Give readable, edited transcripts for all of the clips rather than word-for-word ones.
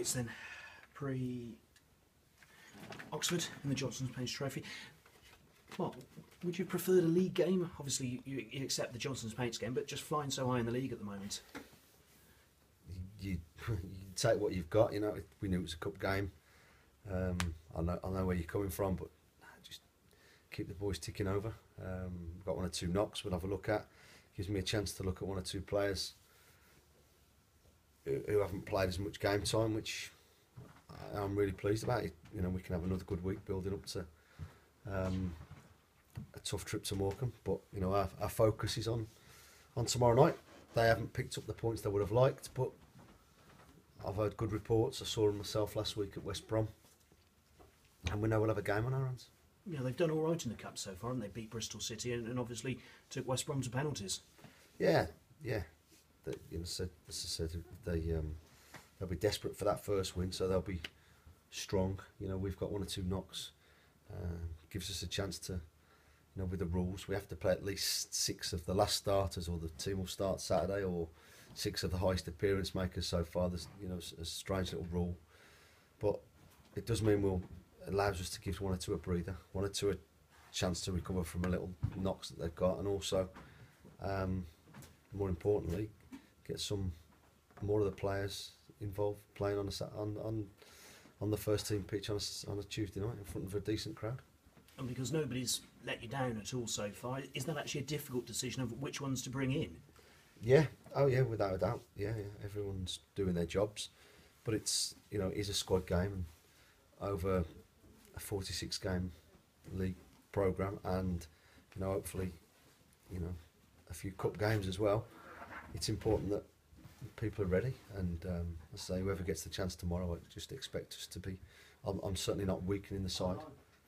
Yates then, pre-Oxford in the Johnstone Trophy. Well, would you prefer the league game? Obviously, you accept the Johnston's Paints game, but just flying so high in the league at the moment. You take what you've got. You know, we knew it was a cup game. I know where you're coming from, but just keep the boys ticking over. We've got one or two knocks we'll have a look at. Gives me a chance to look at one or two players who haven't played as much game time, which I'm really pleased about. You know, we can have another good week building up to a tough trip to Morecambe. But you know, our focus is on tomorrow night. They haven't picked up the points they would have liked, but I've heard good reports. I saw them myself last week at West Brom, and we know we'll have a game on our hands. Yeah, they've done all right in the Cup so far, and they beat Bristol City and obviously took West Brom to penalties. Yeah. You know, as I said, they'll be desperate for that first win, so they'll be strong. You know, we've got one or two knocks. Gives us a chance to, you know, with the rules, we have to play at least 6 of the last starters, or the team will start Saturday, or 6 of the highest appearance makers so far. There's, you know, a strange little rule, but it does mean allows us to give one or two a breather, one or two a chance to recover from a little knocks that they've got, and also, more importantly, get some more of the players involved playing on the first team pitch on a Tuesday night in front of a decent crowd. And because nobody's let you down at all so far, is that actually a difficult decision of which ones to bring in? Yeah, without a doubt. Yeah, everyone's doing their jobs, but it's, you know, it is a squad game, and over a 46 game league programme, and you know, hopefully, you know, a few cup games as well. It's important that people are ready, and I say whoever gets the chance tomorrow, I just expect us to be. I'm certainly not weakening the side.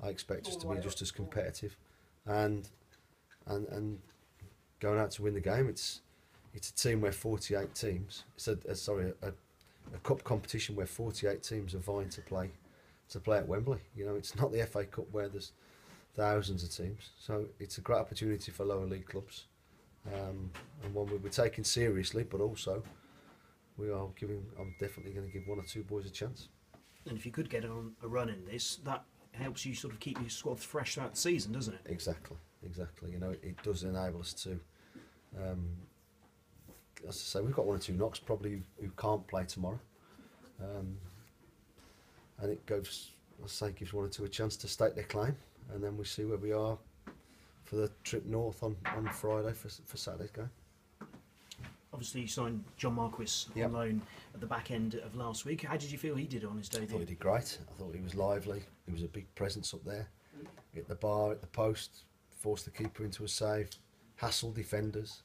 I expect us to be just as competitive, and going out to win the game. It's a team where 48 teams. It's a cup competition where 48 teams are vying to play at Wembley. You know, it's not the FA Cup where there's thousands of teams. So it's a great opportunity for lower league clubs, and one we're taking seriously. But also, I'm definitely going to give one or two boys a chance. And if you could get on a run in this, that helps you sort of keep your squad fresh throughout the season, doesn't it? Exactly. You know, it does enable us to. As I say, we've got one or two knocks probably who can't play tomorrow, and it gives one or two a chance to stake their claim, and then we see where we are for the trip north on Friday for Saturday's game. Obviously, you signed John Marquis on loan at the back end of last week. How did you feel he did on his debut? I thought he did great. I thought he was lively. He was a big presence up there, at the bar, at the post, forced the keeper into a save, hassled defenders,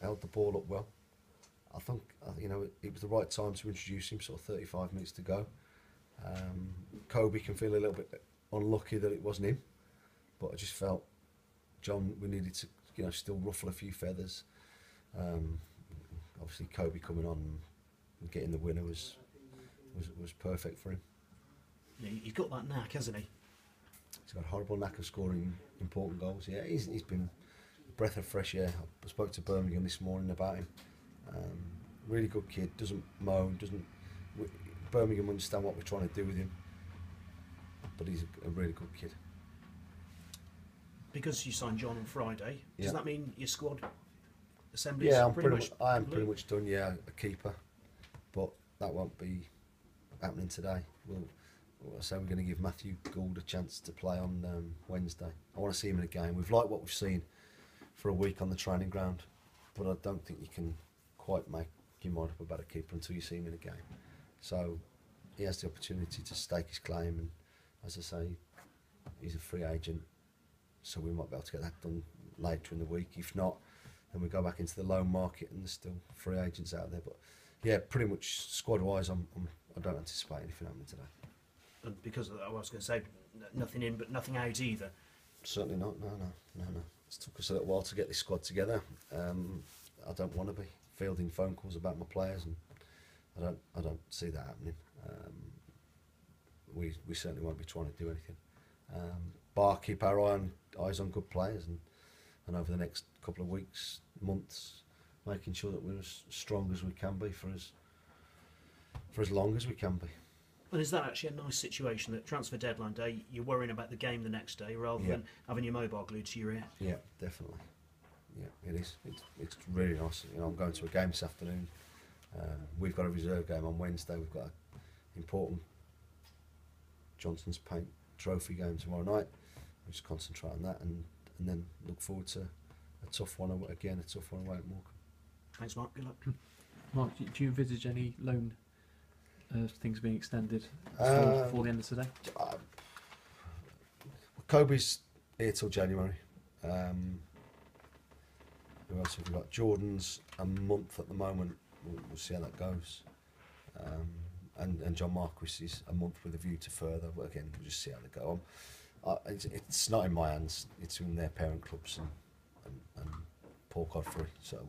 held the ball up well. I think, you know, it was the right time to introduce him. Sort of 35 minutes to go. Kobe can feel a little bit unlucky that it wasn't him, but I just felt we needed to, you know, still ruffle a few feathers. Obviously, Kobe coming on and getting the winner was perfect for him. Yeah, he's got that knack, hasn't he? He's got a horrible knack of scoring important goals. Yeah, he's been a breath of fresh air. I spoke to Birmingham this morning about him. Really good kid. Doesn't moan. Birmingham understand what we're trying to do with him. But he's a really good kid. Because you signed John on Friday, does that mean your squad assembly? Yeah, I am pretty much done. Yeah, a keeper, but that won't be happening today. So we're going to give Matthew Gould a chance to play on Wednesday. I want to see him in a game. We've liked what we've seen for a week on the training ground, but I don't think you can quite make your mind up about a keeper until you see him in a game. So he has the opportunity to stake his claim, and as I say, he's a free agent, so we might be able to get that done later in the week. If not, then we go back into the loan market, and there's still free agents out there. But yeah, pretty much squad-wise, I don't anticipate anything happening today. And because of that, I was going to say, nothing in but nothing out either. Certainly not. No. It took us a little while to get this squad together. I don't want to be fielding phone calls about my players, and I don't see that happening. We certainly won't be trying to do anything. But keep our eyes on good players, and over the next couple of weeks, months, making sure that we're as strong as we can be for as long as we can be. And is that actually a nice situation that transfer deadline day, you're worrying about the game the next day rather Yeah. than having your mobile glued to your ear? Yeah, definitely. Yeah, it is. It's really nice. You know, I'm going to a game this afternoon. We've got a reserve game on Wednesday. We've got an important Johnston's Paint Trophy game tomorrow night. We just concentrate on that and then look forward to a tough one away at Morecambe. Thanks, Mark. Good luck. Mark, do you envisage any loan things being extended before the end of today? Kobe's here till January. Who else have we got? Jordan's a month at the moment. We'll see how that goes. And John Marquis is a month with a view to further. But again, we'll just see how they go. It's not in my hands. It's in their parent clubs and Paul Godfrey. So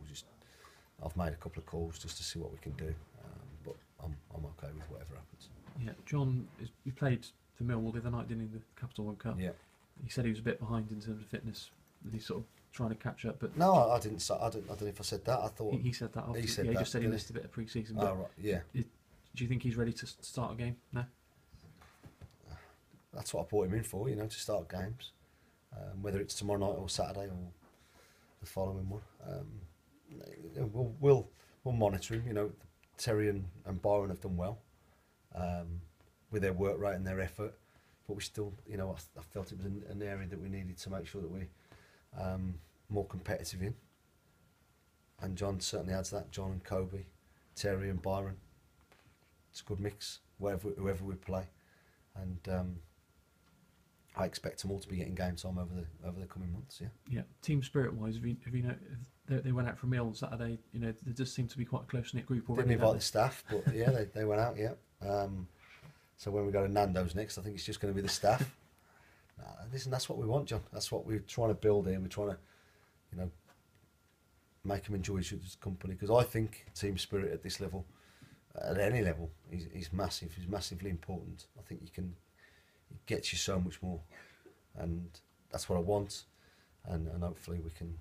I've made a couple of calls just to see what we can do. But I'm okay with whatever happens. Yeah, John, he played for Millwall the other night, didn't he? The Capital One Cup. Yeah. He said he was a bit behind in terms of fitness. He's sort of trying to catch up, but No, I didn't. I don't know if I said that. I thought he said that. After, he said yeah, he that, just said he didn't missed a bit of pre-season. Oh, But right. Yeah. do you think he's ready to start a game? No. That's what I brought him in for, to start games, whether it's tomorrow night or Saturday or the following one. We'll monitor him. Terry and Byron have done well with their work rate and their effort, but we still, I felt it was an area that we needed to make sure that we're more competitive in. And John certainly adds that. John and Kobe, Terry and Byron. It's a good mix, whoever we play, and I expect them all to be getting game time over the coming months. Yeah. Yeah. Team spirit wise, have you know they went out for a meal on Saturday? There does seem to be quite a close knit group already. Didn't invite the staff, but yeah, they went out. Yeah. So when we go to Nando's next, I think it's just going to be the staff. Listen, that's what we want, John. That's what we're trying to build here. We're trying to, make them enjoy each other's company, because I think team spirit at this level, at any level, is massive. Is massively important. I think it gets you so much more, and that's what I want. And hopefully we can,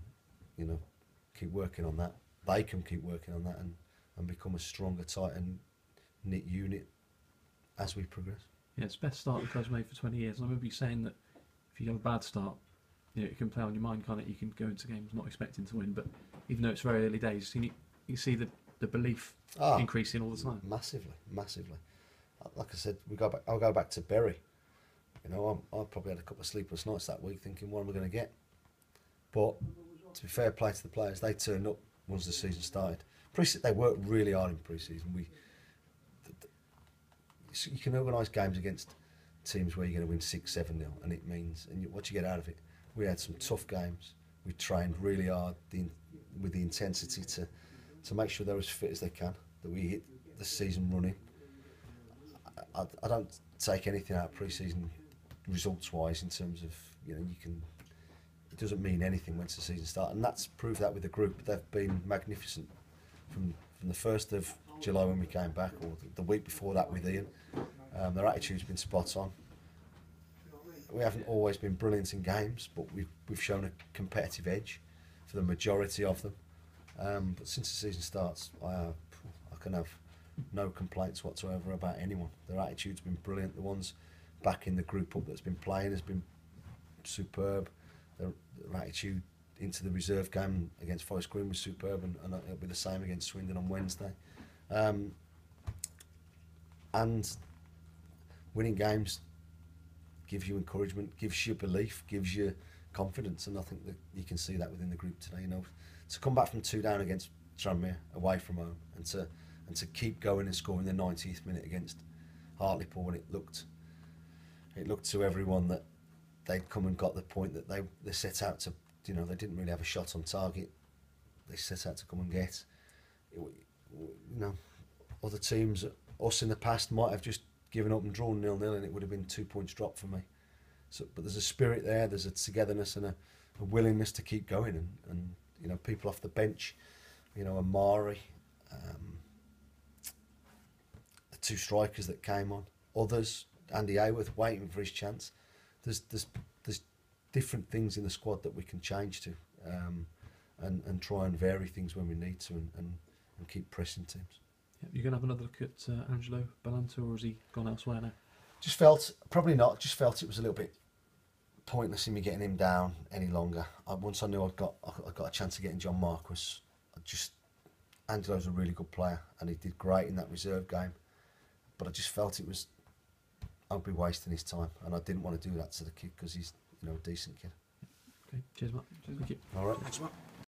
keep working on that. They can keep working on that and become a stronger, tight and knit unit as we progress. Yeah, it's the best start the club's made for 20 years. And I remember you saying that if you have a bad start, it can play on your mind, can't it? You can go into games not expecting to win, but even though it's very early days, you see the belief increasing all the time. Massively. Like I said, I'll go back to Bury. I probably had a couple of sleepless nights that week thinking, what am I going to get? But to be fair play to the players, they turned up once the season started. They worked really hard in pre-season. You can organise games against teams where you're going to win 6-7-0, and it means, what you get out of it. We had some tough games. We trained really hard with the intensity to make sure they're as fit as they can, that we hit the season running. I don't take anything out of pre-season results-wise in terms of, it doesn't mean anything once the season starts, and that's proved that with the group. They've been magnificent from the 1st of July when we came back, or the week before that with Ian. Their attitude's been spot on. We haven't always been brilliant in games, but we've shown a competitive edge for the majority of them. But since the season starts, I can have no complaints whatsoever about anyone. Their attitude's been brilliant. The ones back in the group up that's been playing has been superb. Their attitude into the reserve game against Forest Green was superb, and it'll be the same against Swindon on Wednesday. And winning games gives you encouragement, gives you belief, gives you confidence, and I think that you can see that within the group today. To come back from 2 down against Tranmere away from home, and to keep going and scoring the 90th minute against Hartlepool, when it looked to everyone that they'd come and got the point that they set out to. They didn't really have a shot on target. They set out to come and get. Other teams, us in the past, might have just given up and drawn 0-0, and it would have been 2 points drop for me. But there's a spirit there, there's a togetherness and a willingness to keep going, and people off the bench, Amari, the 2 strikers that came on, others, Andy Ayworth waiting for his chance. There's different things in the squad that we can change to, and try and vary things when we need to, and keep pressing teams. You going to have another look at Angelo Balanta, or has he gone elsewhere now? Just felt, probably not, just felt it was a little bit pointless in me getting him down any longer. Once I knew I got a chance of getting John Marquis, Angelo's a really good player and he did great in that reserve game, but I just felt I'd be wasting his time, and I didn't want to do that to the kid because he's a decent kid. Okay, cheers, Matt. Thank you. All right. Thanks, Mark.